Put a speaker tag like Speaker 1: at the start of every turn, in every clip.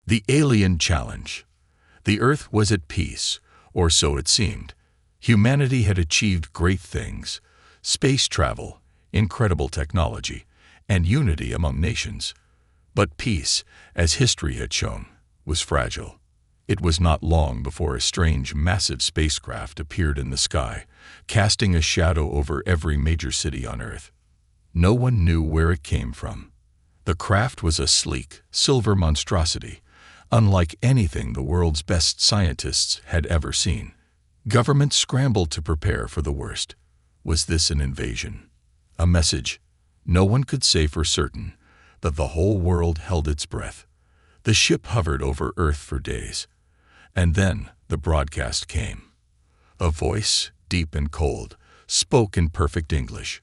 Speaker 1: The alien challenge. The Earth was at peace, or so it seemed. Humanity had achieved great things: space travel, incredible technology, and unity among nations. But peace, as history had shown, was fragile. It was not long before a strange, massive spacecraft appeared in the sky, casting a shadow over every major city on Earth. No one knew where it came from. The craft was a sleek, silver monstrosity, unlike anything the world's best scientists had ever seen. Governments scrambled to prepare for the worst. Was this an invasion? A message? No one could say for certain, but the whole world held its breath. The ship hovered over Earth for days. And then the broadcast came. A voice, deep and cold, spoke in perfect English.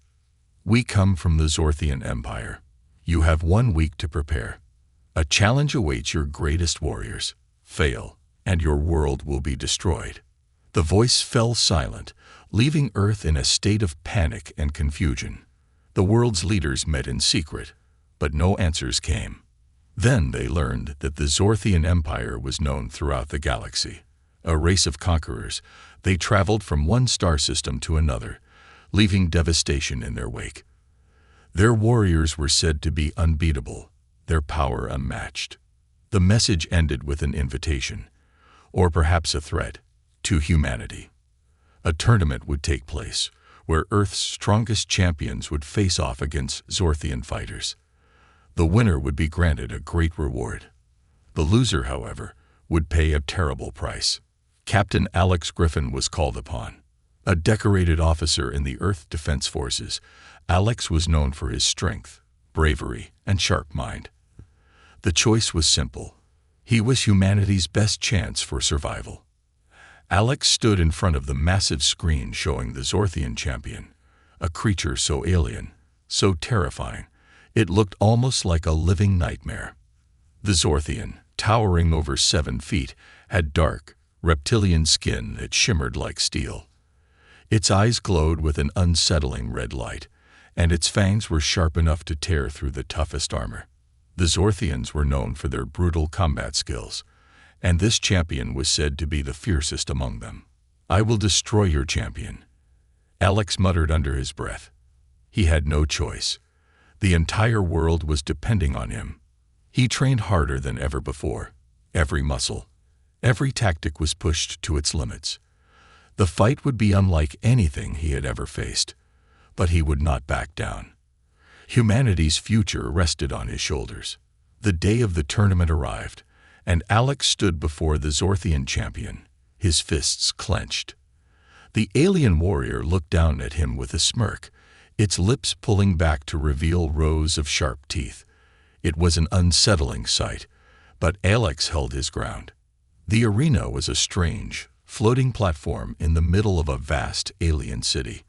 Speaker 1: "We come from the Zorthian Empire. You have 1 week to prepare. A challenge awaits your greatest warriors. Fail, and your world will be destroyed." The voice fell silent, leaving Earth in a state of panic and confusion. The world's leaders met in secret, but no answers came. Then they learned that the Zorthian Empire was known throughout the galaxy. A race of conquerors, they traveled from one star system to another, leaving devastation in their wake. Their warriors were said to be unbeatable, their power unmatched. The message ended with an invitation, or perhaps a threat, to humanity. A tournament would take place, where Earth's strongest champions would face off against Zorthian fighters. The winner would be granted a great reward. The loser, however, would pay a terrible price. Captain Alex Griffin was called upon. A decorated officer in the Earth Defense Forces, Alex was known for his strength, bravery, and sharp mind. The choice was simple. He was humanity's best chance for survival. Alex stood in front of the massive screen showing the Zorthian champion, a creature so alien, so terrifying, it looked almost like a living nightmare. The Zorthian, towering over 7 feet, had dark, reptilian skin that shimmered like steel. Its eyes glowed with an unsettling red light, and its fangs were sharp enough to tear through the toughest armor. The Zorthians were known for their brutal combat skills, and this champion was said to be the fiercest among them. "I will destroy your champion," Alex muttered under his breath. He had no choice. The entire world was depending on him. He trained harder than ever before. Every muscle, every tactic was pushed to its limits. The fight would be unlike anything he had ever faced, but he would not back down. Humanity's future rested on his shoulders. The day of the tournament arrived, and Alex stood before the Zorthian champion, his fists clenched. The alien warrior looked down at him with a smirk, its lips pulling back to reveal rows of sharp teeth. It was an unsettling sight, but Alex held his ground. The arena was a strange, floating platform in the middle of a vast alien city.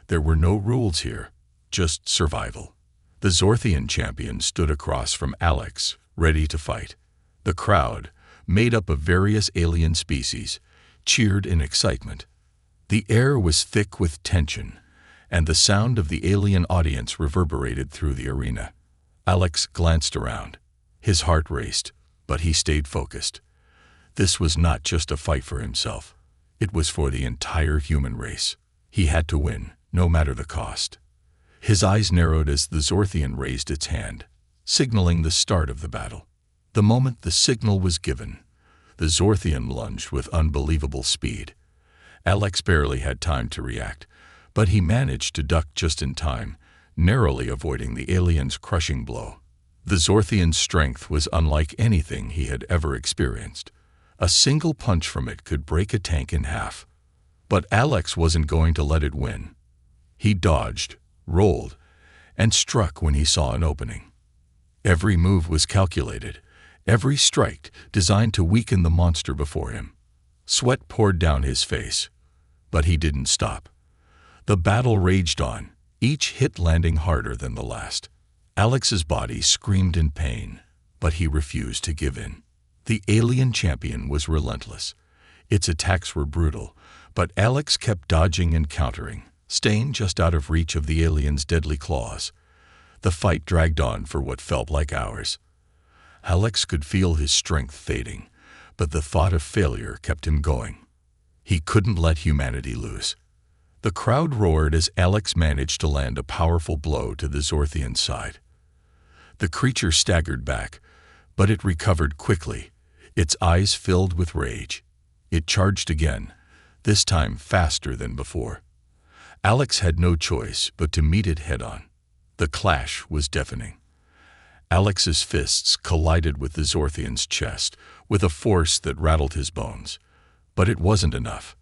Speaker 1: There were no rules here, just survival. The Zorthian champion stood across from Alex, ready to fight. The crowd, made up of various alien species, cheered in excitement. The air was thick with tension, and the sound of the alien audience reverberated through the arena. Alex glanced around. His heart raced, but he stayed focused. This was not just a fight for himself. It was for the entire human race. He had to win, no matter the cost. His eyes narrowed as the Zorthian raised its hand, signaling the start of the battle. The moment the signal was given, the Zorthian lunged with unbelievable speed. Alex barely had time to react, but he managed to duck just in time, narrowly avoiding the alien's crushing blow. The Zorthian's strength was unlike anything he had ever experienced. A single punch from it could break a tank in half. But Alex wasn't going to let it win. He dodged, rolled, and struck when he saw an opening. Every move was calculated, every strike designed to weaken the monster before him. Sweat poured down his face, but he didn't stop. The battle raged on, each hit landing harder than the last. Alex's body screamed in pain, but he refused to give in. The alien champion was relentless. Its attacks were brutal, but Alex kept dodging and countering, staying just out of reach of the alien's deadly claws. The fight dragged on for what felt like hours. Alex could feel his strength fading, but the thought of failure kept him going. He couldn't let humanity lose. The crowd roared as Alex managed to land a powerful blow to the Zorthian's side. The creature staggered back, but it recovered quickly, its eyes filled with rage. It charged again, this time faster than before. Alex had no choice but to meet it head-on. The clash was deafening. Alex's fists collided with the Zorthian's chest with a force that rattled his bones. But it wasn't enough.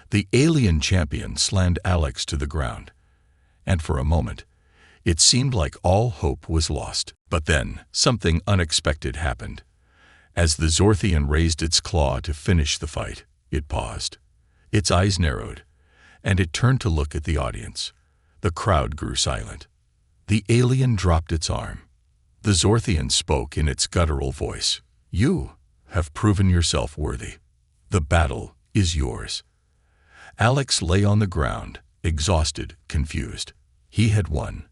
Speaker 1: The alien champion slammed Alex to the ground, and for a moment, it seemed like all hope was lost. But then, something unexpected happened. As the Zorthian raised its claw to finish the fight, it paused. Its eyes narrowed, and it turned to look at the audience. The crowd grew silent. The alien dropped its arm. The Zorthian spoke in its guttural voice. "You have proven yourself worthy. The battle is yours." Alex lay on the ground, exhausted, confused. He had won.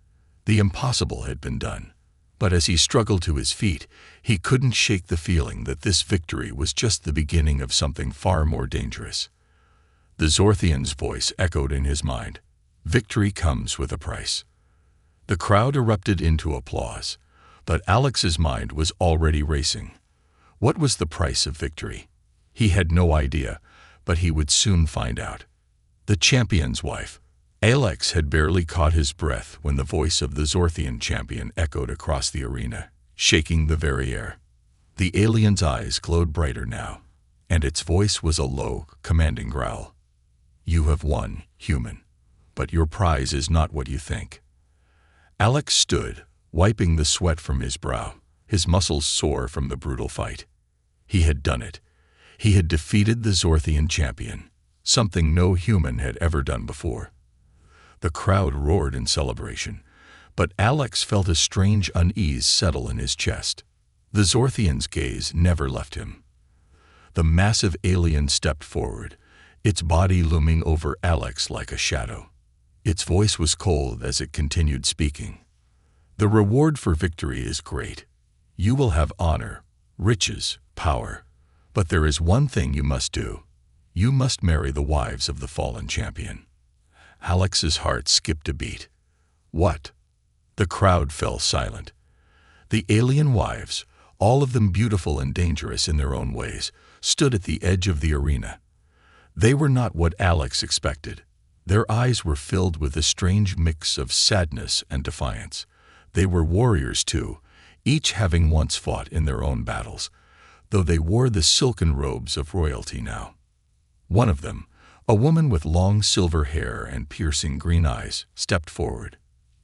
Speaker 1: The impossible had been done. But as he struggled to his feet, he couldn't shake the feeling that this victory was just the beginning of something far more dangerous. The Zorthian's voice echoed in his mind. Victory comes with a price. The crowd erupted into applause, but Alex's mind was already racing. What was the price of victory? He had no idea, but he would soon find out. The champion's wife. Alex had barely caught his breath when the voice of the Zorthian champion echoed across the arena, shaking the very air. The alien's eyes glowed brighter now, and its voice was a low, commanding growl. "You have won, human, but your prize is not what you think." Alex stood, wiping the sweat from his brow, his muscles sore from the brutal fight. He had done it. He had defeated the Zorthian champion, something no human had ever done before. The crowd roared in celebration, but Alex felt a strange unease settle in his chest. The Zorthian's gaze never left him. The massive alien stepped forward, its body looming over Alex like a shadow. Its voice was cold as it continued speaking. "The reward for victory is great. You will have honor, riches, power. But there is one thing you must do. You must marry the wives of the fallen champion." Alex's heart skipped a beat. What? The crowd fell silent. The alien wives, all of them beautiful and dangerous in their own ways, stood at the edge of the arena. They were not what Alex expected. Their eyes were filled with a strange mix of sadness and defiance. They were warriors too, each having once fought in their own battles, though they wore the silken robes of royalty now. One of them, a woman with long silver hair and piercing green eyes, stepped forward.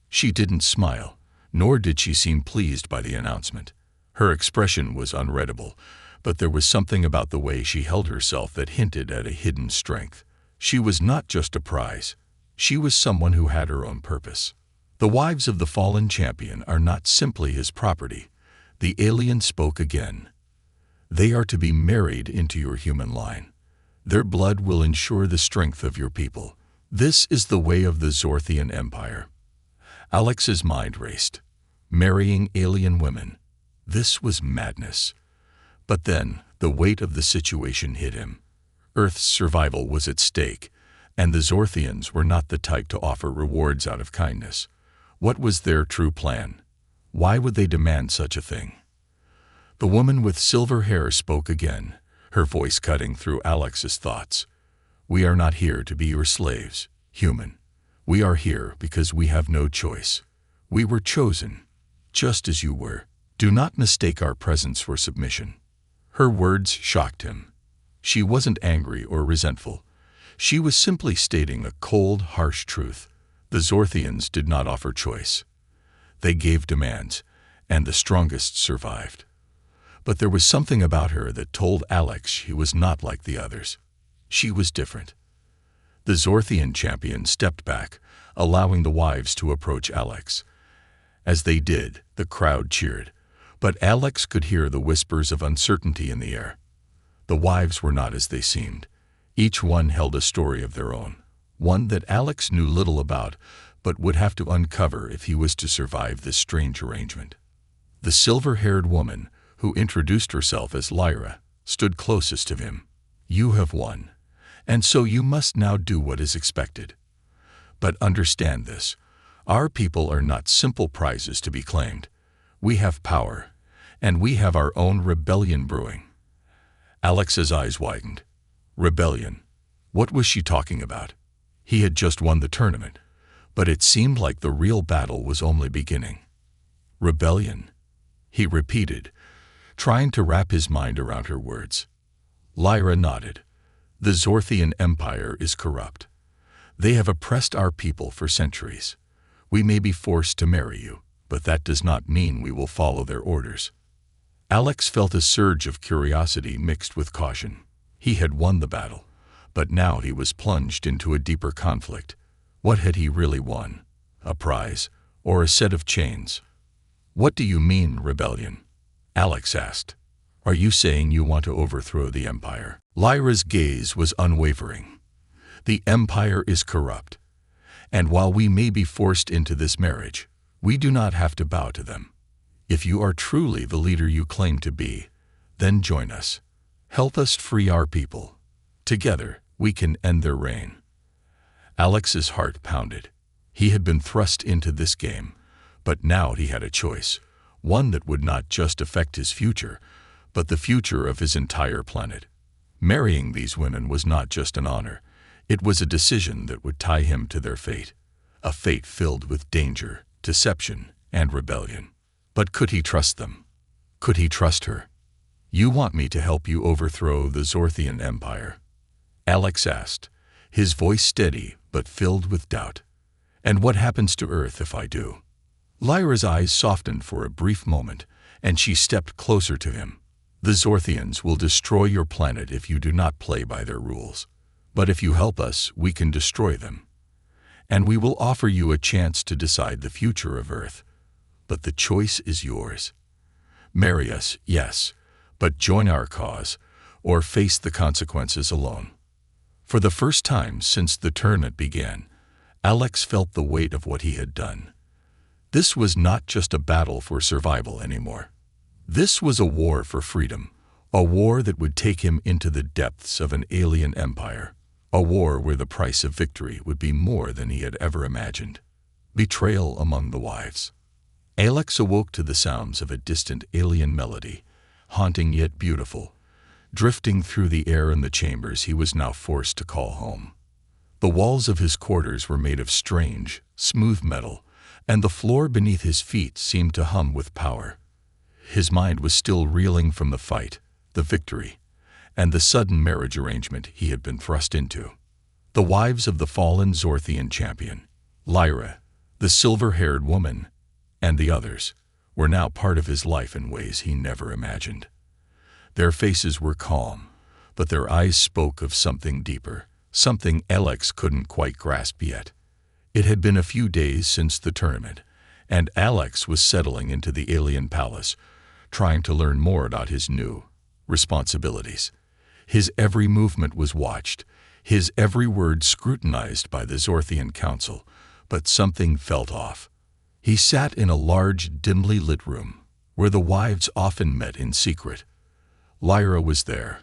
Speaker 1: She didn't smile, nor did she seem pleased by the announcement. Her expression was unreadable, but there was something about the way she held herself that hinted at a hidden strength. She was not just a prize. She was someone who had her own purpose. "The wives of the fallen champion are not simply his property," the alien spoke again. "They are to be married into your human line. Their blood will ensure the strength of your people. This is the way of the Zorthian Empire." Alex's mind raced. Marrying alien women. This was madness. But then, the weight of the situation hit him. Earth's survival was at stake, and the Zorthians were not the type to offer rewards out of kindness. What was their true plan? Why would they demand such a thing? The woman with silver hair spoke again, her voice cutting through Alex's thoughts. "We are not here to be your slaves, human. We are here because we have no choice. We were chosen, just as you were. Do not mistake our presence for submission." Her words shocked him. She wasn't angry or resentful. She was simply stating a cold, harsh truth. The Zorthians did not offer choice. They gave demands, and the strongest survived. But there was something about her that told Alex she was not like the others. She was different. The Zorthian champion stepped back, allowing the wives to approach Alex. As they did, the crowd cheered, but Alex could hear the whispers of uncertainty in the air. The wives were not as they seemed. Each one held a story of their own, one that Alex knew little about, but would have to uncover if he was to survive this strange arrangement. The silver-haired woman, who introduced herself as Lyra, stood closest to him. "You have won, and so you must now do what is expected. But understand this, our people are not simple prizes to be claimed. We have power, and we have our own rebellion brewing." Alex's eyes widened. Rebellion? What was she talking about? He had just won the tournament, but it seemed like the real battle was only beginning. "Rebellion?" he repeated, trying to wrap his mind around her words. Lyra nodded. "The Zorthian Empire is corrupt. They have oppressed our people for centuries. We may be forced to marry you, but that does not mean we will follow their orders." Alex felt a surge of curiosity mixed with caution. He had won the battle, but now he was plunged into a deeper conflict. What had he really won? A prize, or a set of chains? "What do you mean, rebellion?" Alex asked. "Are you saying you want to overthrow the Empire?" Lyra's gaze was unwavering. "The Empire is corrupt, and while we may be forced into this marriage, we do not have to bow to them. If you are truly the leader you claim to be, then join us. Help us free our people. Together, we can end their reign." Alex's heart pounded. He had been thrust into this game, but now he had a choice, one that would not just affect his future, but the future of his entire planet. Marrying these women was not just an honor, it was a decision that would tie him to their fate, a fate filled with danger, deception, and rebellion. But could he trust them? Could he trust her? "You want me to help you overthrow the Zorthian Empire?" Alex asked, his voice steady but filled with doubt. "And what happens to Earth if I do?" Lyra's eyes softened for a brief moment, and she stepped closer to him. "The Zorthians will destroy your planet if you do not play by their rules. But if you help us, we can destroy them. And we will offer you a chance to decide the future of Earth. But the choice is yours. Marry us, yes, but join our cause, or face the consequences alone." For the first time since the tournament began, Alex felt the weight of what he had done. This was not just a battle for survival anymore. This was a war for freedom, a war that would take him into the depths of an alien empire, a war where the price of victory would be more than he had ever imagined. Betrayal among the wives. Alex awoke to the sounds of a distant alien melody, haunting yet beautiful, drifting through the air in the chambers he was now forced to call home. The walls of his quarters were made of strange, smooth metal, and the floor beneath his feet seemed to hum with power. His mind was still reeling from the fight, the victory, and the sudden marriage arrangement he had been thrust into. The wives of the fallen Zorthian champion, Lyra, the silver-haired woman, and the others, were now part of his life in ways he never imagined. Their faces were calm, but their eyes spoke of something deeper, something Alex couldn't quite grasp yet. It had been a few days since the tournament, and Alex was settling into the alien palace, trying to learn more about his new responsibilities. His every movement was watched, his every word scrutinized by the Zorthian Council, but something felt off. He sat in a large, dimly lit room, where the wives often met in secret. Lyra was there,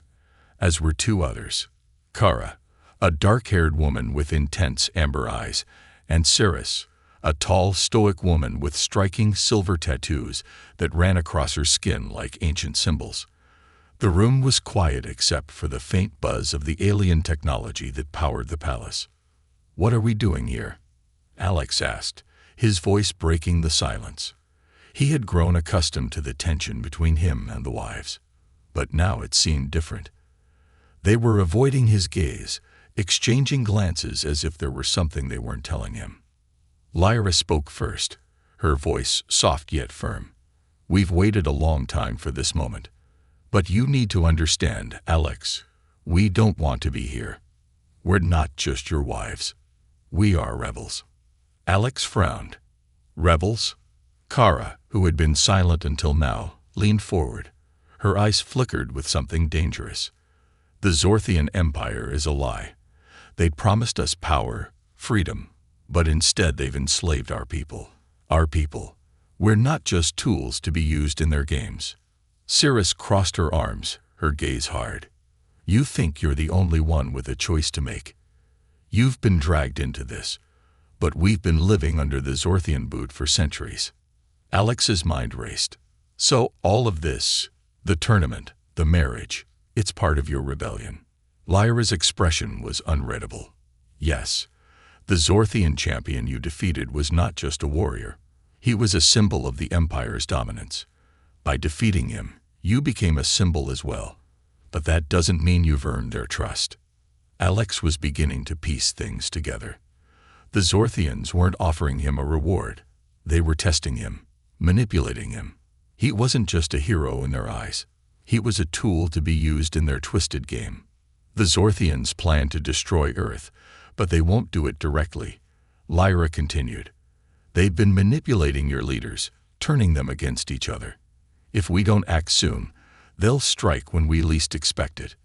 Speaker 1: as were two others, Kara, a dark-haired woman with intense amber eyes, and Ceres, a tall, stoic woman with striking silver tattoos that ran across her skin like ancient symbols. The room was quiet except for the faint buzz of the alien technology that powered the palace. "What are we doing here?" Alex asked, his voice breaking the silence. He had grown accustomed to the tension between him and the wives, but now it seemed different. They were avoiding his gaze, exchanging glances as if there were something they weren't telling him. Lyra spoke first, her voice soft yet firm. "We've waited a long time for this moment. But you need to understand, Alex, we don't want to be here. We're not just your wives. We are rebels." Alex frowned. "Rebels?" Kara, who had been silent until now, leaned forward. Her eyes flickered with something dangerous. "The Zorthian Empire is a lie. They'd promised us power, freedom, but instead they've enslaved our people. Our people. We're not just tools to be used in their games. Cirrus crossed her arms, her gaze hard. You think you're the only one with a choice to make. You've been dragged into this, but we've been living under the Zorthian boot for centuries. Alex's mind raced. So all of this, the tournament, the marriage, it's part of your rebellion. Lyra's expression was unreadable. Yes, the Zorthian champion you defeated was not just a warrior. He was a symbol of the Empire's dominance. By defeating him, you became a symbol as well. But that doesn't mean you've earned their trust. Alex was beginning to piece things together. The Zorthians weren't offering him a reward. They were testing him, manipulating him. He wasn't just a hero in their eyes. He was a tool to be used in their twisted game. The Zorthians plan to destroy Earth, but they won't do it directly. Lyra continued. They've been manipulating your leaders, turning them against each other. If we don't act soon, they'll strike when we least expect it.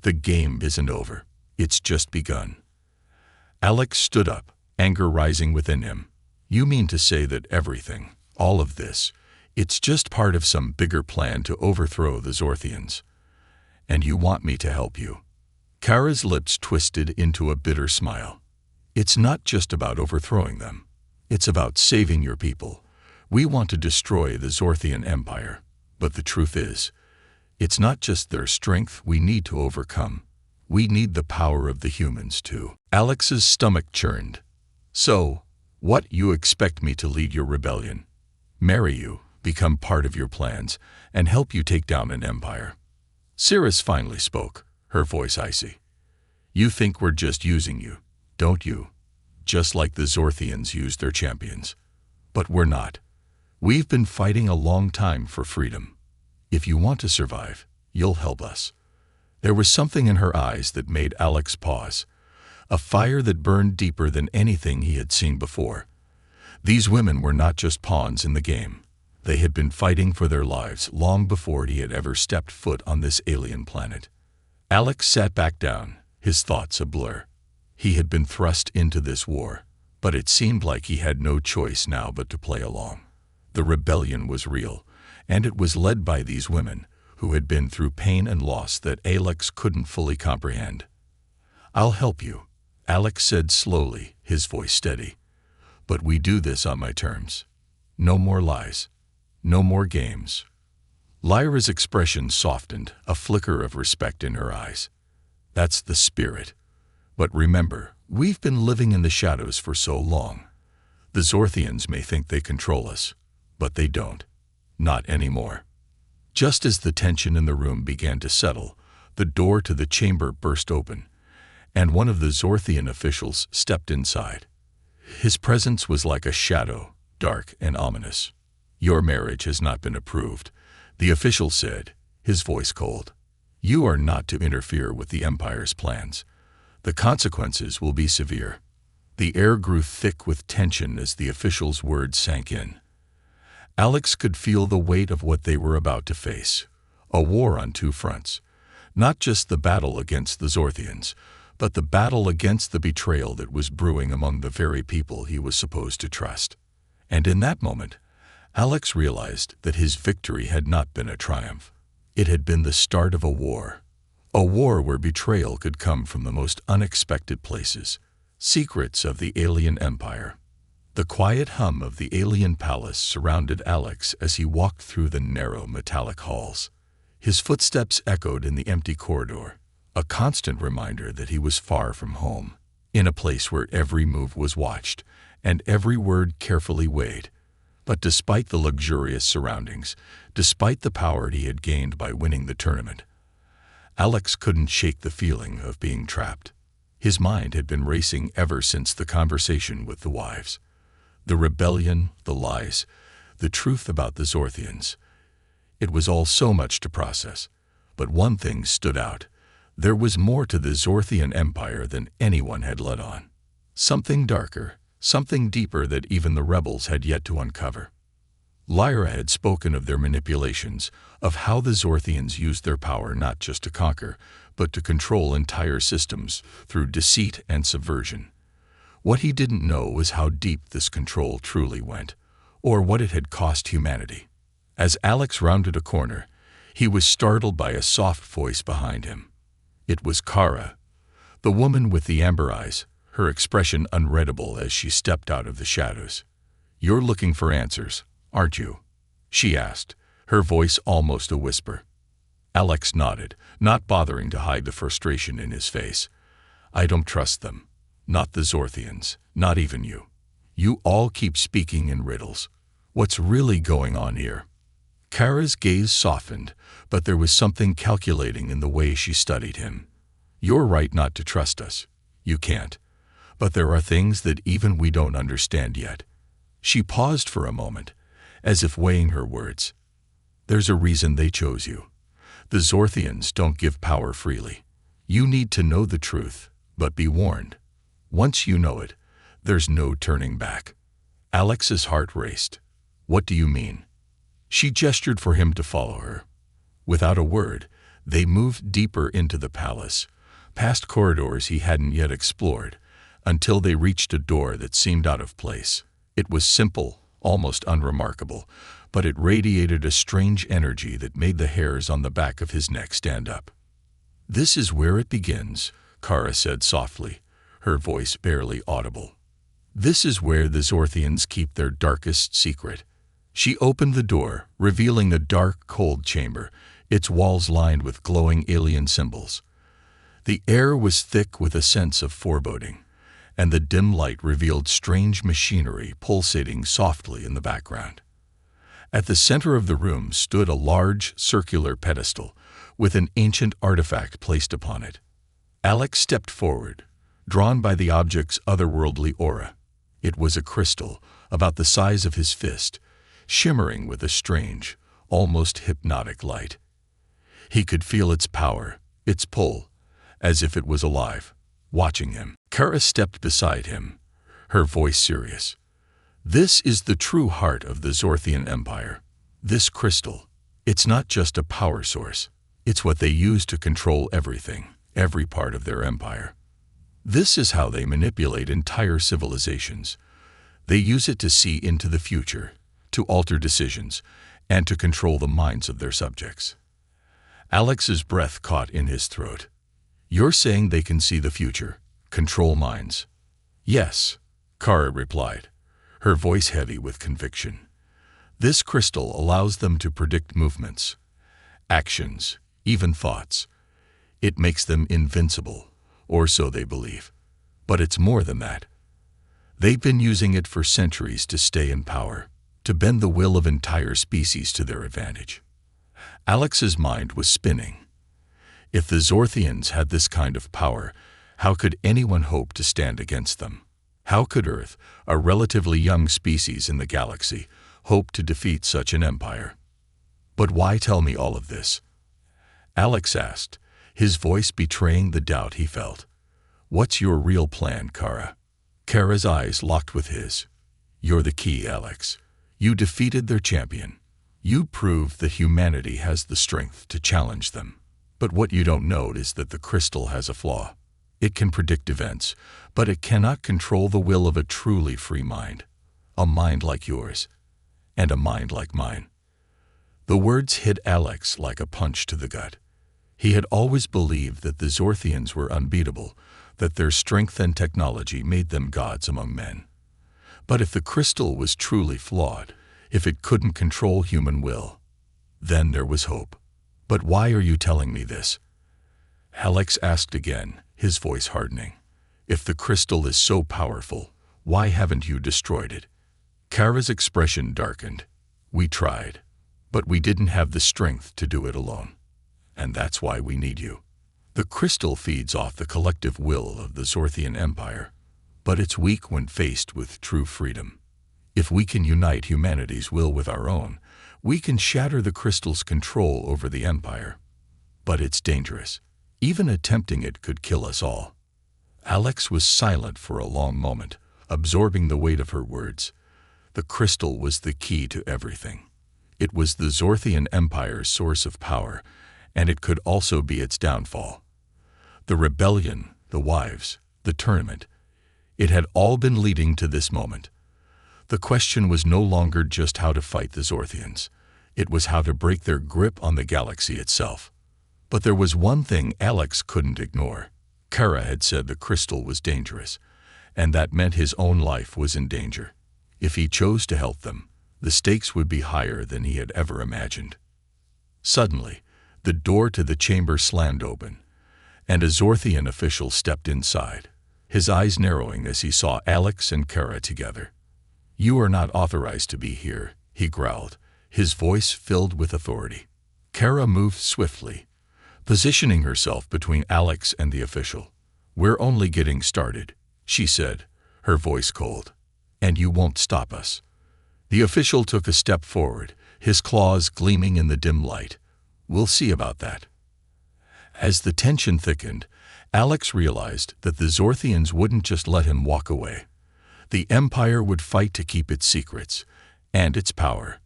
Speaker 1: The game isn't over. It's just begun. Alex stood up, anger rising within him. You mean to say that everything, all of this, it's just part of some bigger plan to overthrow the Zorthians? And you want me to help you? Kara's lips twisted into a bitter smile. It's not just about overthrowing them. It's about saving your people. We want to destroy the Zorthian Empire. But the truth is, it's not just their strength we need to overcome. We need the power of the humans too. Alex's stomach churned. So, what, you expect me to lead your rebellion? Marry you, become part of your plans, and help you take down an empire? Cirrus finally spoke, her voice icy. You think we're just using you, don't you? Just like the Zorthians used their champions. But we're not. We've been fighting a long time for freedom. If you want to survive, you'll help us. There was something in her eyes that made Alex pause, a fire that burned deeper than anything he had seen before. These women were not just pawns in the game. They had been fighting for their lives long before he had ever stepped foot on this alien planet. Alex sat back down, his thoughts a blur. He had been thrust into this war, but it seemed like he had no choice now but to play along. The rebellion was real, and it was led by these women, who had been through pain and loss that Alex couldn't fully comprehend. I'll help you, Alex said slowly, his voice steady. But we do this on my terms. No more lies. No more games. Lyra's expression softened, a flicker of respect in her eyes. That's the spirit. But remember, we've been living in the shadows for so long. The Zorthians may think they control us, but they don't. Not anymore. Just as the tension in the room began to settle, the door to the chamber burst open, and one of the Zorthian officials stepped inside. His presence was like a shadow, dark and ominous. Your marriage has not been approved, the official said, his voice cold. You are not to interfere with the Empire's plans. The consequences will be severe. The air grew thick with tension as the official's words sank in. Alex could feel the weight of what they were about to face. A war on two fronts. Not just the battle against the Zorthians, but the battle against the betrayal that was brewing among the very people he was supposed to trust. And in that moment, Alex realized that his victory had not been a triumph. It had been the start of a war where betrayal could come from the most unexpected places, secrets of the alien empire. The quiet hum of the alien palace surrounded Alex as he walked through the narrow metallic halls. His footsteps echoed in the empty corridor, a constant reminder that he was far from home, in a place where every move was watched and every word carefully weighed. But despite the luxurious surroundings, despite the power he had gained by winning the tournament, Alex couldn't shake the feeling of being trapped. His mind had been racing ever since the conversation with the wives. The rebellion, the lies, the truth about the Zorthians. It was all so much to process. But one thing stood out. There was more to the Zorthian Empire than anyone had let on. Something darker, something deeper that even the rebels had yet to uncover. Lyra had spoken of their manipulations, of how the Zorthians used their power not just to conquer, but to control entire systems through deceit and subversion. What he didn't know was how deep this control truly went, or what it had cost humanity. As Alex rounded a corner, He was startled by a soft voice behind him. It was Kara, the woman with the amber eyes, her expression unreadable as she stepped out of the shadows. "You're looking for answers, aren't you?" she asked, her voice almost a whisper. Alex nodded, not bothering to hide the frustration in his face. "I don't trust them. Not the Zorthians, not even you. You all keep speaking in riddles. What's really going on here?" Kara's gaze softened, but there was something calculating in the way she studied him. "You're right not to trust us. You can't. But there are things that even we don't understand yet." She paused for a moment, as if weighing her words. "There's a reason they chose you. The Zorthians don't give power freely. You need to know the truth, but be warned. Once you know it, there's no turning back." Alex's heart raced. "What do you mean?" She gestured for him to follow her. Without a word, they moved deeper into the palace, past corridors he hadn't yet explored, until they reached a door that seemed out of place. It was simple, almost unremarkable, but it radiated a strange energy that made the hairs on the back of his neck stand up. "This is where it begins," Kara said softly, her voice barely audible. "This is where the Zorthians keep their darkest secret." She opened the door, revealing a dark, cold chamber, its walls lined with glowing alien symbols. The air was thick with a sense of foreboding, and the dim light revealed strange machinery pulsating softly in the background. At the center of the room stood a large, circular pedestal, with an ancient artifact placed upon it. Alex stepped forward, drawn by the object's otherworldly aura. It was a crystal, about the size of his fist, shimmering with a strange, almost hypnotic light. He could feel its power, its pull, as if it was alive, watching him. Kara stepped beside him, her voice serious. "This is the true heart of the Zorthian Empire. This crystal, it's not just a power source. It's what they use to control everything, every part of their empire. This is how they manipulate entire civilizations. They use it to see into the future, to alter decisions, and to control the minds of their subjects." Alex's breath caught in his throat. "You're saying they can see the future, control minds?" "Yes," Kara replied, her voice heavy with conviction. "This crystal allows them to predict movements, actions, even thoughts. It makes them invincible, or so they believe. But it's more than that. They've been using it for centuries to stay in power, to bend the will of entire species to their advantage." Alex's mind was spinning. If the Zorthians had this kind of power, how could anyone hope to stand against them? How could Earth, a relatively young species in the galaxy, hope to defeat such an empire? "But why tell me all of this?" Alex asked, his voice betraying the doubt he felt. "What's your real plan, Kara?" Kara's eyes locked with his. "You're the key, Alex. You defeated their champion. You proved that humanity has the strength to challenge them. But what you don't know is that the crystal has a flaw. It can predict events, but it cannot control the will of a truly free mind. A mind like yours, and a mind like mine." The words hit Alex like a punch to the gut. He had always believed that the Zorthians were unbeatable, that their strength and technology made them gods among men. But if the crystal was truly flawed, if it couldn't control human will, then there was hope. "But why are you telling me this?" Alex asked again, his voice hardening. "If the crystal is so powerful, why haven't you destroyed it?" Kara's expression darkened. "We tried, but we didn't have the strength to do it alone. And that's why we need you. The crystal feeds off the collective will of the Zorthian Empire, but it's weak when faced with true freedom. If we can unite humanity's will with our own, we can shatter the crystal's control over the empire. But it's dangerous. Even attempting it could kill us all." Alex was silent for a long moment, absorbing the weight of her words. The crystal was the key to everything. It was the Zorthian Empire's source of power, and it could also be its downfall. The rebellion, the wives, the tournament, it had all been leading to this moment. The question was no longer just how to fight the Zorthians. It was how to break their grip on the galaxy itself. But there was one thing Alex couldn't ignore. Kara had said the crystal was dangerous, and that meant his own life was in danger. If he chose to help them, the stakes would be higher than he had ever imagined. Suddenly, the door to the chamber slammed open, and a Zorthian official stepped inside, his eyes narrowing as he saw Alex and Kara together. "You are not authorized to be here," he growled, his voice filled with authority. Kara moved swiftly, positioning herself between Alex and the official. "We're only getting started," she said, her voice cold. "And you won't stop us." The official took a step forward, his claws gleaming in the dim light. "We'll see about that." As the tension thickened, Alex realized that the Zorthians wouldn't just let him walk away. The Empire would fight to keep its secrets and its power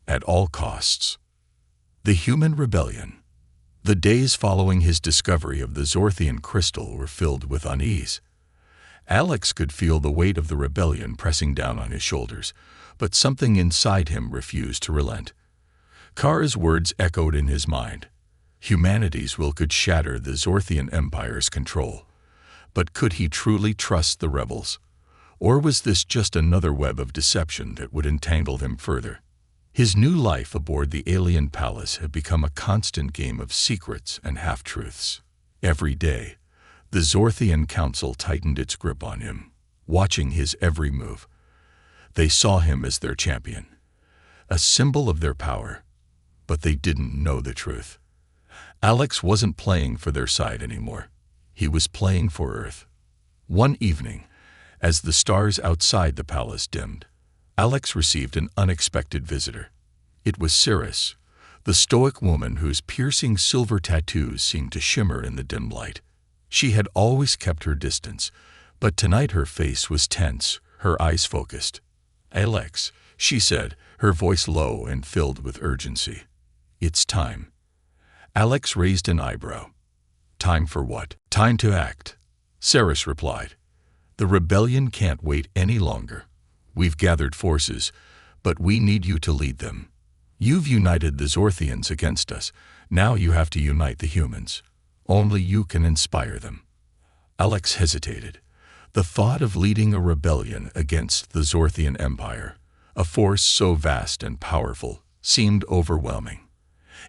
Speaker 1: at all costs. The Human Rebellion. The days following his discovery of the Zorthian crystal were filled with unease. Alex could feel the weight of the rebellion pressing down on his shoulders, but something inside him refused to relent. Kara's words echoed in his mind. Humanity's will could shatter the Zorthian Empire's control. But could he truly trust the rebels? Or was this just another web of deception that would entangle them further? His new life aboard the alien palace had become a constant game of secrets and half-truths. Every day, the Zorthian Council tightened its grip on him, watching his every move. They saw him as their champion, a symbol of their power, but they didn't know the truth. Alex wasn't playing for their side anymore. He was playing for Earth. One evening, as the stars outside the palace dimmed, Alex received an unexpected visitor. It was Cirrus, the stoic woman whose piercing silver tattoos seemed to shimmer in the dim light. She had always kept her distance, but tonight her face was tense, her eyes focused. "Alex," she said, her voice low and filled with urgency. "It's time." Alex raised an eyebrow. "Time for what?" "Time to act," Cirrus replied. "The rebellion can't wait any longer. We've gathered forces, but we need you to lead them. You've united the Zorthians against us. Now you have to unite the humans. Only you can inspire them." Alex hesitated. The thought of leading a rebellion against the Zorthian Empire, a force so vast and powerful, seemed overwhelming.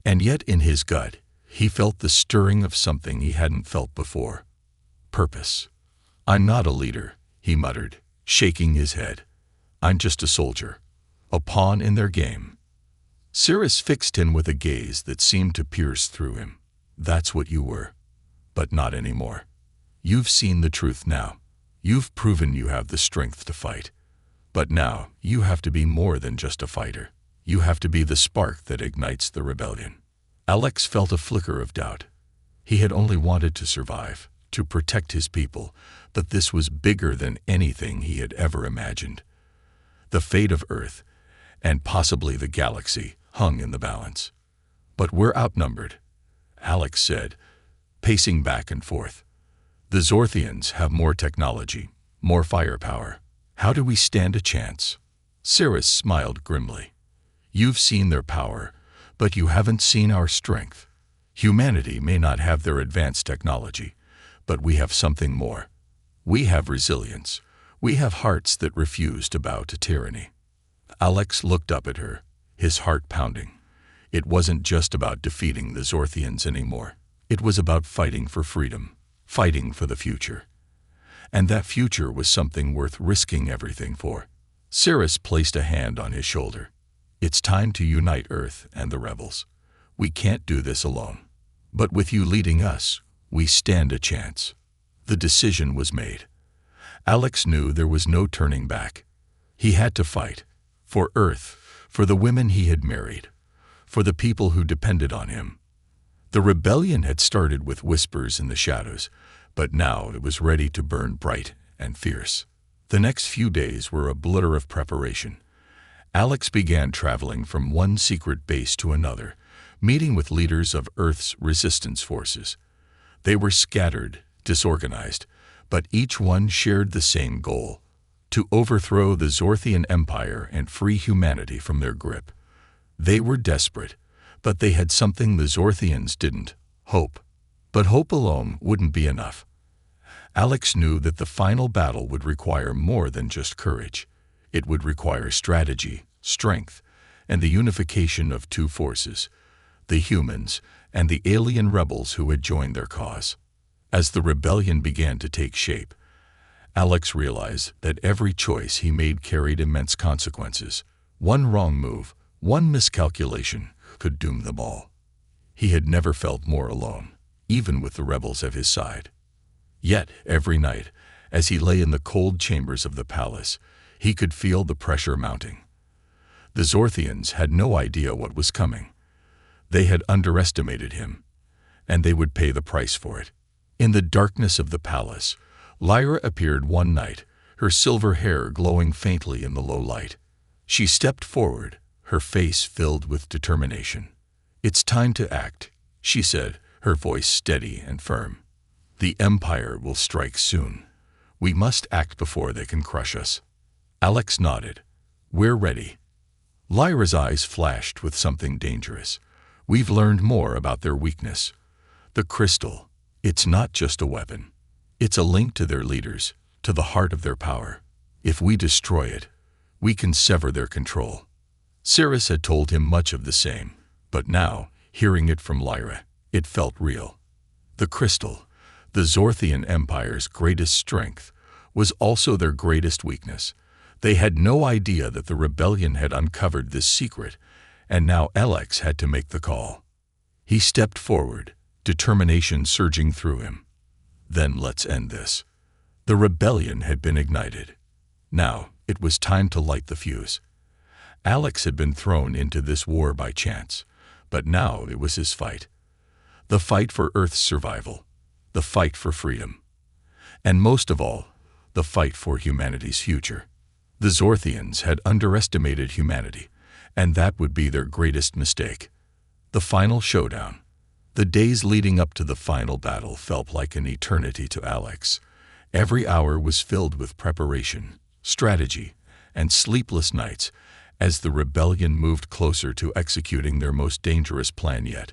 Speaker 1: And yet in his gut, he felt the stirring of something he hadn't felt before. Purpose. "I'm not a leader," he muttered, shaking his head. "I'm just a soldier, a pawn in their game." Cirrus fixed him with a gaze that seemed to pierce through him. "That's what you were, but not anymore. You've seen the truth now. You've proven you have the strength to fight. But now you have to be more than just a fighter. You have to be the spark that ignites the rebellion." Alex felt a flicker of doubt. He had only wanted to survive, to protect his people, but this was bigger than anything he had ever imagined. The fate of Earth, and possibly the galaxy, hung in the balance. "But we're outnumbered," Alex said, pacing back and forth. "The Zorthians have more technology, more firepower. How do we stand a chance?" Cirrus smiled grimly. "You've seen their power, but you haven't seen our strength. Humanity may not have their advanced technology, but we have something more. We have resilience. We have hearts that refuse to bow to tyranny." Alex looked up at her, his heart pounding. It wasn't just about defeating the Zorthians anymore. It was about fighting for freedom, fighting for the future. And that future was something worth risking everything for. Cirrus placed a hand on his shoulder. "It's time to unite Earth and the rebels. We can't do this alone. But with you leading us, we stand a chance." The decision was made. Alex knew there was no turning back. He had to fight. For Earth, for the women he had married, for the people who depended on him. The rebellion had started with whispers in the shadows, but now it was ready to burn bright and fierce. The next few days were a blur of preparation. Alex began traveling from one secret base to another, meeting with leaders of Earth's resistance forces. They were scattered, disorganized, but each one shared the same goal: to overthrow the Zorthian Empire and free humanity from their grip. They were desperate, but they had something the Zorthians didn't: hope. But hope alone wouldn't be enough. Alex knew that the final battle would require more than just courage. It would require strategy, strength, and the unification of two forces: the humans and the alien rebels who had joined their cause. As the rebellion began to take shape, Alex realized that every choice he made carried immense consequences. One wrong move, one miscalculation, could doom them all. He had never felt more alone, even with the rebels at his side. Yet, every night, as he lay in the cold chambers of the palace, he could feel the pressure mounting. The Zorthians had no idea what was coming. They had underestimated him, and they would pay the price for it. In the darkness of the palace, Lyra appeared one night, her silver hair glowing faintly in the low light. She stepped forward, her face filled with determination. "It's time to act," she said, her voice steady and firm. "The Empire will strike soon. We must act before they can crush us." Alex nodded. "We're ready." Lyra's eyes flashed with something dangerous. "We've learned more about their weakness. The crystal, it's not just a weapon. It's a link to their leaders, to the heart of their power. If we destroy it, we can sever their control." Cirrus had told him much of the same, but now, hearing it from Lyra, it felt real. The crystal, the Zorthian Empire's greatest strength, was also their greatest weakness. They had no idea that the rebellion had uncovered this secret, and now Alex had to make the call. He stepped forward, determination surging through him. "Then let's end this." The rebellion had been ignited. Now, it was time to light the fuse. Alex had been thrown into this war by chance, but now it was his fight. The fight for Earth's survival, the fight for freedom, and most of all, the fight for humanity's future. The Zorthians had underestimated humanity, and that would be their greatest mistake. The final showdown. The days leading up to the final battle felt like an eternity to Alex. Every hour was filled with preparation, strategy, and sleepless nights as the rebellion moved closer to executing their most dangerous plan yet.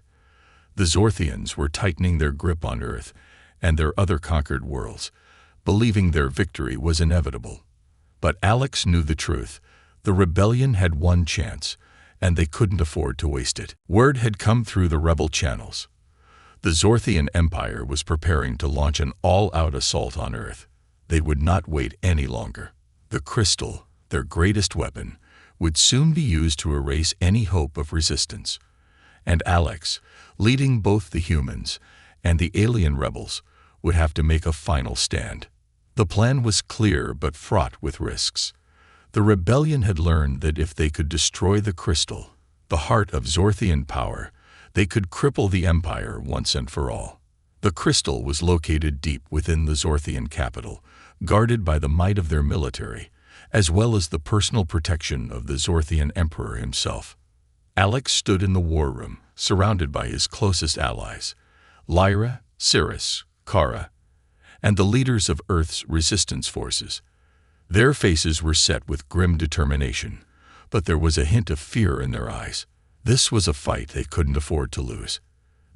Speaker 1: The Zorthians were tightening their grip on Earth and their other conquered worlds, believing their victory was inevitable. But Alex knew the truth. The rebellion had one chance, and they couldn't afford to waste it. Word had come through the rebel channels. The Zorthian Empire was preparing to launch an all-out assault on Earth. They would not wait any longer. The crystal, their greatest weapon, would soon be used to erase any hope of resistance. And Alex, leading both the humans and the alien rebels, would have to make a final stand. The plan was clear but fraught with risks. The rebellion had learned that if they could destroy the crystal, the heart of Zorthian power, they could cripple the Empire once and for all. The crystal was located deep within the Zorthian capital, guarded by the might of their military, as well as the personal protection of the Zorthian Emperor himself. Alex stood in the war room, surrounded by his closest allies, Lyra, Cirrus, Kara, and the leaders of Earth's resistance forces. Their faces were set with grim determination, but there was a hint of fear in their eyes. This was a fight they couldn't afford to lose.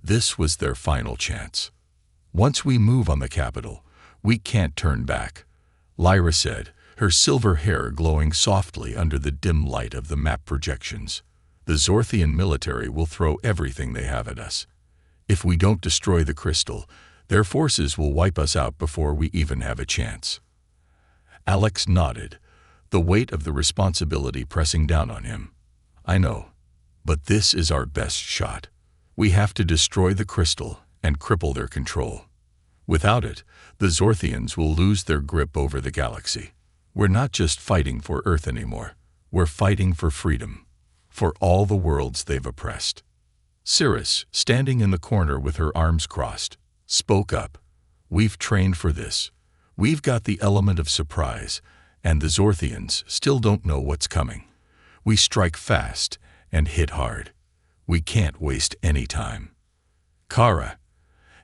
Speaker 1: This was their final chance. "Once we move on the capital, we can't turn back," Lyra said, her silver hair glowing softly under the dim light of the map projections. "The Zorthian military will throw everything they have at us. If we don't destroy the crystal, their forces will wipe us out before we even have a chance." Alex nodded, the weight of the responsibility pressing down on him. "I know, but this is our best shot. We have to destroy the crystal and cripple their control. Without it, the Zorthians will lose their grip over the galaxy. We're not just fighting for Earth anymore. We're fighting for freedom, for all the worlds they've oppressed." Cirrus, standing in the corner with her arms crossed, spoke up. "We've trained for this. We've got the element of surprise, and the Zorthians still don't know what's coming. We strike fast and hit hard. We can't waste any time." Kara,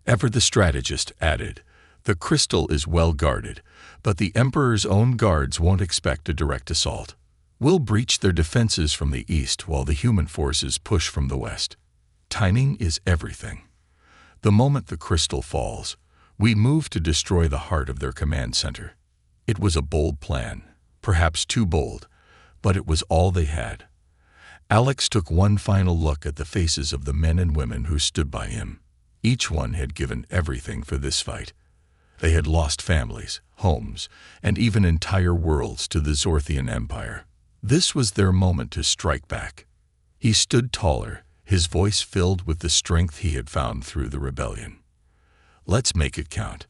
Speaker 1: ever the strategist, added, "The crystal is well guarded, but the Emperor's own guards won't expect a direct assault. We'll breach their defenses from the east while the human forces push from the west. Timing is everything. The moment the crystal falls, we move to destroy the heart of their command center. It was a bold plan, perhaps too bold, but it was all they had. Alex took one final look at the faces of the men and women who stood by him. Each one had given everything for this fight. They had lost families, homes, and even entire worlds to the Zorthian Empire. This was their moment to strike back. He stood taller, his voice filled with the strength he had found through the rebellion. Let's make it count.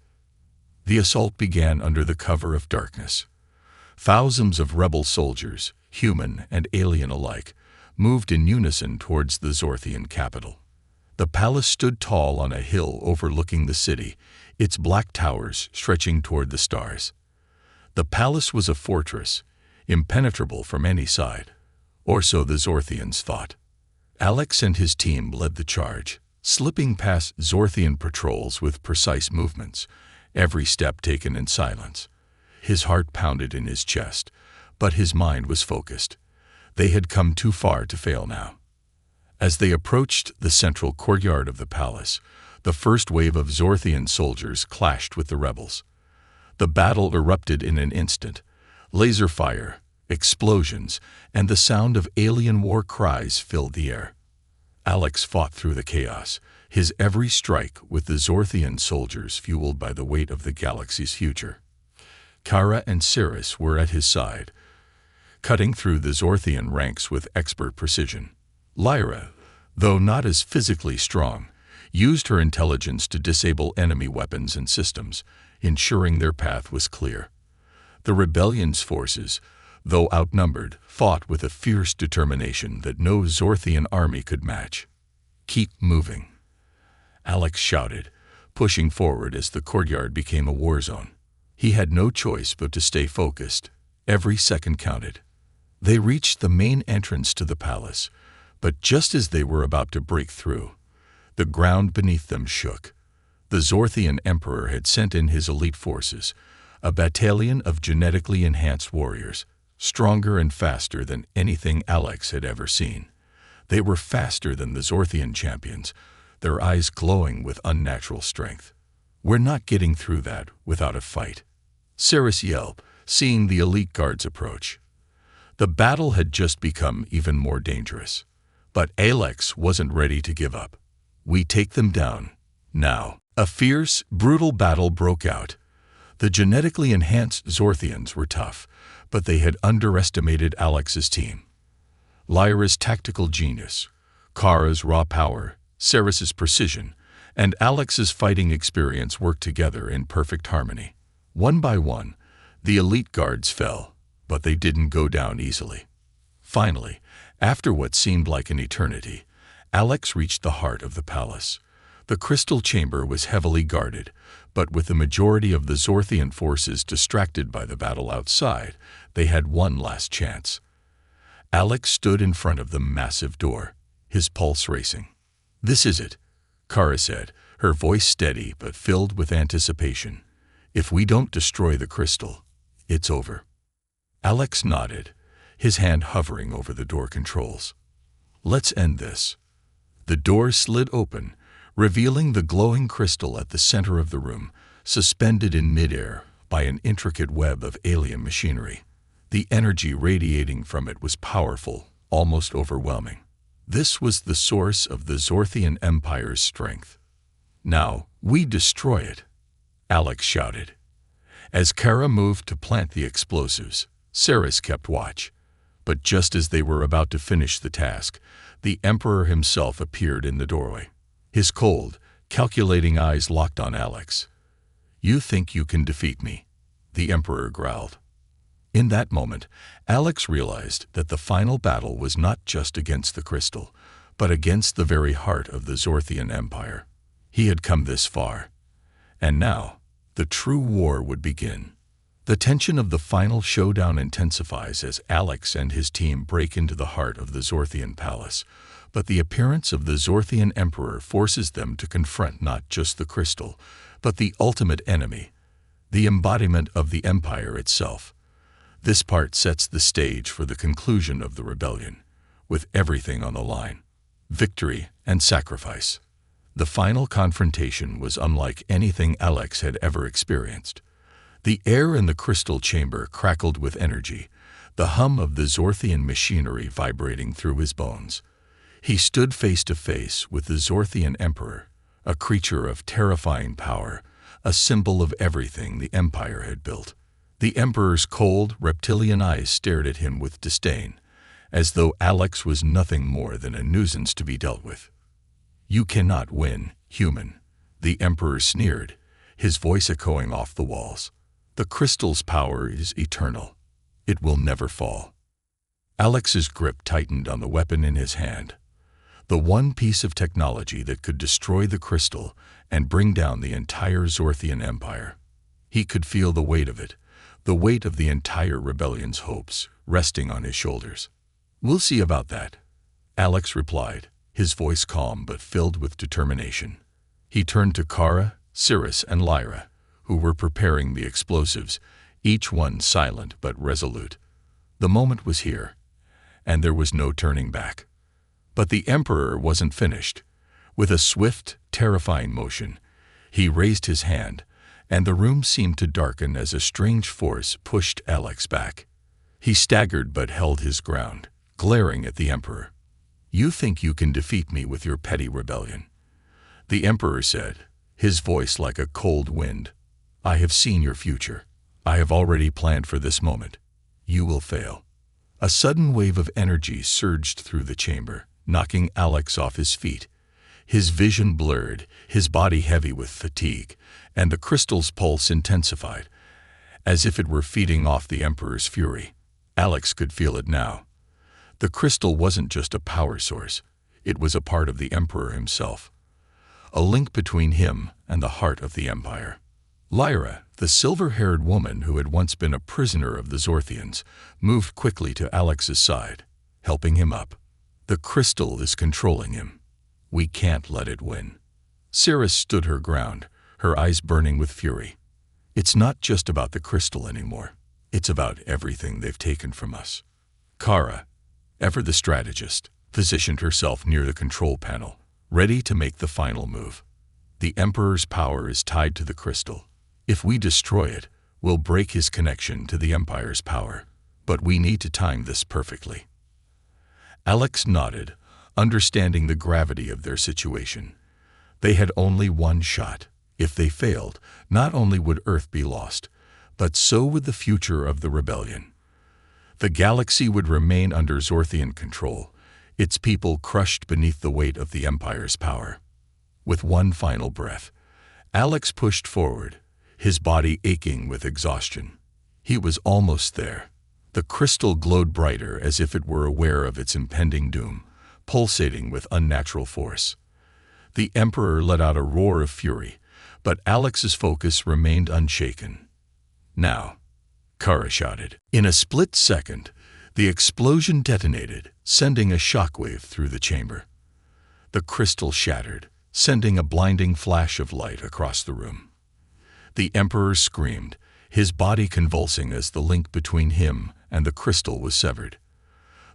Speaker 1: The assault began under the cover of darkness. Thousands of rebel soldiers, human and alien alike, moved in unison towards the Zorthian capital. The palace stood tall on a hill overlooking the city, its black towers stretching toward the stars. The palace was a fortress, impenetrable from any side, or so the Zorthians thought. Alex and his team led the charge, slipping past Zorthian patrols with precise movements, every step taken in silence. His heart pounded in his chest, but his mind was focused. They had come too far to fail now. As they approached the central courtyard of the palace, the first wave of Zorthian soldiers clashed with the rebels. The battle erupted in an instant. Laser fire, explosions, and the sound of alien war cries filled the air. Alex fought through the chaos, his every strike with the Zorthian soldiers fueled by the weight of the galaxy's future. Kara and Cirrus were at his side, cutting through the Zorthian ranks with expert precision. Lyra, though not as physically strong, used her intelligence to disable enemy weapons and systems, ensuring their path was clear. The rebellion's forces, though outnumbered, fought with a fierce determination that no Zorthian army could match. "Keep moving," Alex shouted, pushing forward as the courtyard became a war zone. He had no choice but to stay focused. Every second counted. They reached the main entrance to the palace, but just as they were about to break through, the ground beneath them shook. The Zorthian Emperor had sent in his elite forces, a battalion of genetically enhanced warriors, stronger and faster than anything Alex had ever seen. They were faster than the Zorthian champions, their eyes glowing with unnatural strength. "We're not getting through that without a fight," Cirrus yelled, seeing the elite guards approach. The battle had just become even more dangerous. But Alex wasn't ready to give up. "We take them down, now." A fierce, brutal battle broke out. The genetically enhanced Zorthians were tough, but they had underestimated Alex's team. Lyra's tactical genius, Kara's raw power, Cirrus's precision, and Alex's fighting experience worked together in perfect harmony. One by one, the elite guards fell, but they didn't go down easily. Finally, after what seemed like an eternity, Alex reached the heart of the palace. The crystal chamber was heavily guarded, but with the majority of the Zorthian forces distracted by the battle outside, they had one last chance. Alex stood in front of the massive door, his pulse racing. "This is it," Kara said, her voice steady but filled with anticipation. "If we don't destroy the crystal, it's over." Alex nodded, his hand hovering over the door controls. "Let's end this." The door slid open, revealing the glowing crystal at the center of the room, suspended in midair by an intricate web of alien machinery. The energy radiating from it was powerful, almost overwhelming. This was the source of the Zorthian Empire's strength. "Now, we destroy it," Alex shouted. As Kara moved to plant the explosives, Cirrus kept watch. But just as they were about to finish the task, the Emperor himself appeared in the doorway. His cold, calculating eyes locked on Alex. "You think you can defeat me?" the Emperor growled. In that moment, Alex realized that the final battle was not just against the crystal, but against the very heart of the Zorthian Empire. He had come this far, and now the true war would begin. The tension of the final showdown intensifies as Alex and his team break into the heart of the Zorthian palace, but the appearance of the Zorthian Emperor forces them to confront not just the crystal, but the ultimate enemy, the embodiment of the Empire itself. This part sets the stage for the conclusion of the rebellion, with everything on the line: victory and sacrifice. The final confrontation was unlike anything Alex had ever experienced. The air in the crystal chamber crackled with energy, the hum of the Zorthian machinery vibrating through his bones. He stood face to face with the Zorthian Emperor, a creature of terrifying power, a symbol of everything the Empire had built. The Emperor's cold, reptilian eyes stared at him with disdain, as though Alex was nothing more than a nuisance to be dealt with. "You cannot win, human," the Emperor sneered, his voice echoing off the walls. "The crystal's power is eternal. It will never fall." Alex's grip tightened on the weapon in his hand, the one piece of technology that could destroy the crystal and bring down the entire Zorthian Empire. He could feel the weight of it, the weight of the entire rebellion's hopes, resting on his shoulders. "We'll see about that," Alex replied, his voice calm but filled with determination. He turned to Kara, Cirrus, and Lyra, who were preparing the explosives, each one silent but resolute. The moment was here, and there was no turning back. But the Emperor wasn't finished. With a swift, terrifying motion, he raised his hand, and the room seemed to darken as a strange force pushed Alex back. He staggered but held his ground, glaring at the Emperor. "You think you can defeat me with your petty rebellion?" the Emperor said, his voice like a cold wind. "I have seen your future. I have already planned for this moment. You will fail." A sudden wave of energy surged through the chamber, knocking Alex off his feet. His vision blurred, his body heavy with fatigue, and the crystal's pulse intensified, as if it were feeding off the Emperor's fury. Alex could feel it now. The crystal wasn't just a power source, it was a part of the Emperor himself, a link between him and the heart of the Empire. Lyra, the silver-haired woman who had once been a prisoner of the Zorthians, moved quickly to Alex's side, helping him up. "The crystal is controlling him. We can't let it win." Cirrus stood her ground, her eyes burning with fury. "It's not just about the crystal anymore. It's about everything they've taken from us." Kara, ever the strategist, positioned herself near the control panel, ready to make the final move. "The Emperor's power is tied to the crystal. If we destroy it, we'll break his connection to the Empire's power. But we need to time this perfectly." Alex nodded, understanding the gravity of their situation. They had only one shot. If they failed, not only would Earth be lost, but so would the future of the rebellion. The galaxy would remain under Zorthian control, its people crushed beneath the weight of the Empire's power. With one final breath, Alex pushed forward, his body aching with exhaustion. He was almost there. The crystal glowed brighter as if it were aware of its impending doom, pulsating with unnatural force. The Emperor let out a roar of fury, but Alex's focus remained unshaken. "Now," Kara shouted. In a split second, the explosion detonated, sending a shockwave through the chamber. The crystal shattered, sending a blinding flash of light across the room. The Emperor screamed, his body convulsing as the link between him and the crystal was severed.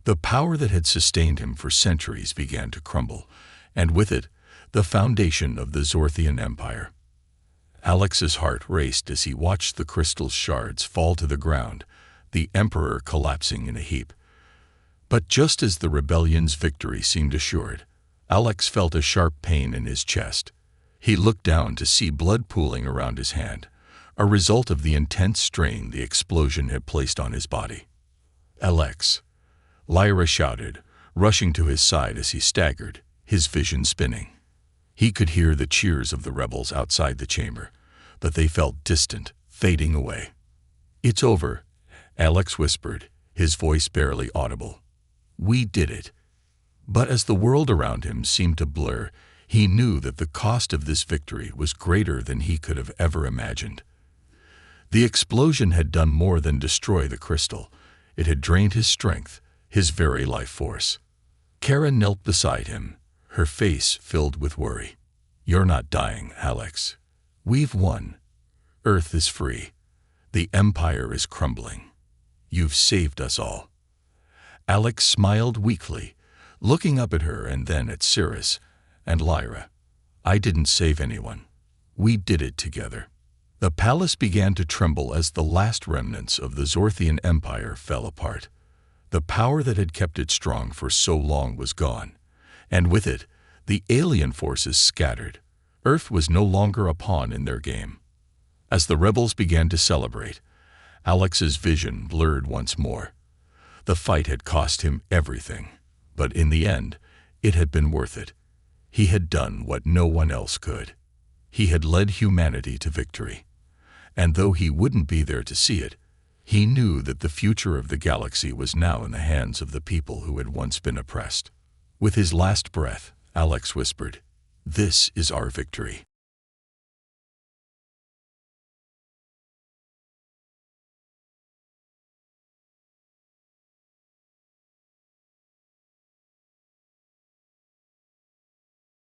Speaker 1: The power that had sustained him for centuries began to crumble, and with it, the foundation of the Zorthian Empire. Alex's heart raced as he watched the crystal's shards fall to the ground, the Emperor collapsing in a heap. But just as the rebellion's victory seemed assured, Alex felt a sharp pain in his chest. He looked down to see blood pooling around his hand, a result of the intense strain the explosion had placed on his body. "Alex," Lyra shouted, rushing to his side as he staggered, his vision spinning. He could hear the cheers of the rebels outside the chamber, but they felt distant, fading away. "It's over," Alex whispered, his voice barely audible. "We did it." But as the world around him seemed to blur, he knew that the cost of this victory was greater than he could have ever imagined. The explosion had done more than destroy the crystal. It had drained his strength, his very life force. Kara knelt beside him, her face filled with worry. "You're not dying, Alex. We've won. Earth is free. The Empire is crumbling. You've saved us all." Alex smiled weakly, looking up at her and then at Cirrus and Lyra. "I didn't save anyone. We did it together." The palace began to tremble as the last remnants of the Zorthian Empire fell apart. The power that had kept it strong for so long was gone, and with it, the alien forces scattered. Earth was no longer a pawn in their game. As the rebels began to celebrate, Alex's vision blurred once more. The fight had cost him everything, but in the end, it had been worth it. He had done what no one else could. He had led humanity to victory. And though he wouldn't be there to see it, he knew that the future of the galaxy was now in the hands of the people who had once been oppressed. With his last breath, Alex whispered, "This is our victory."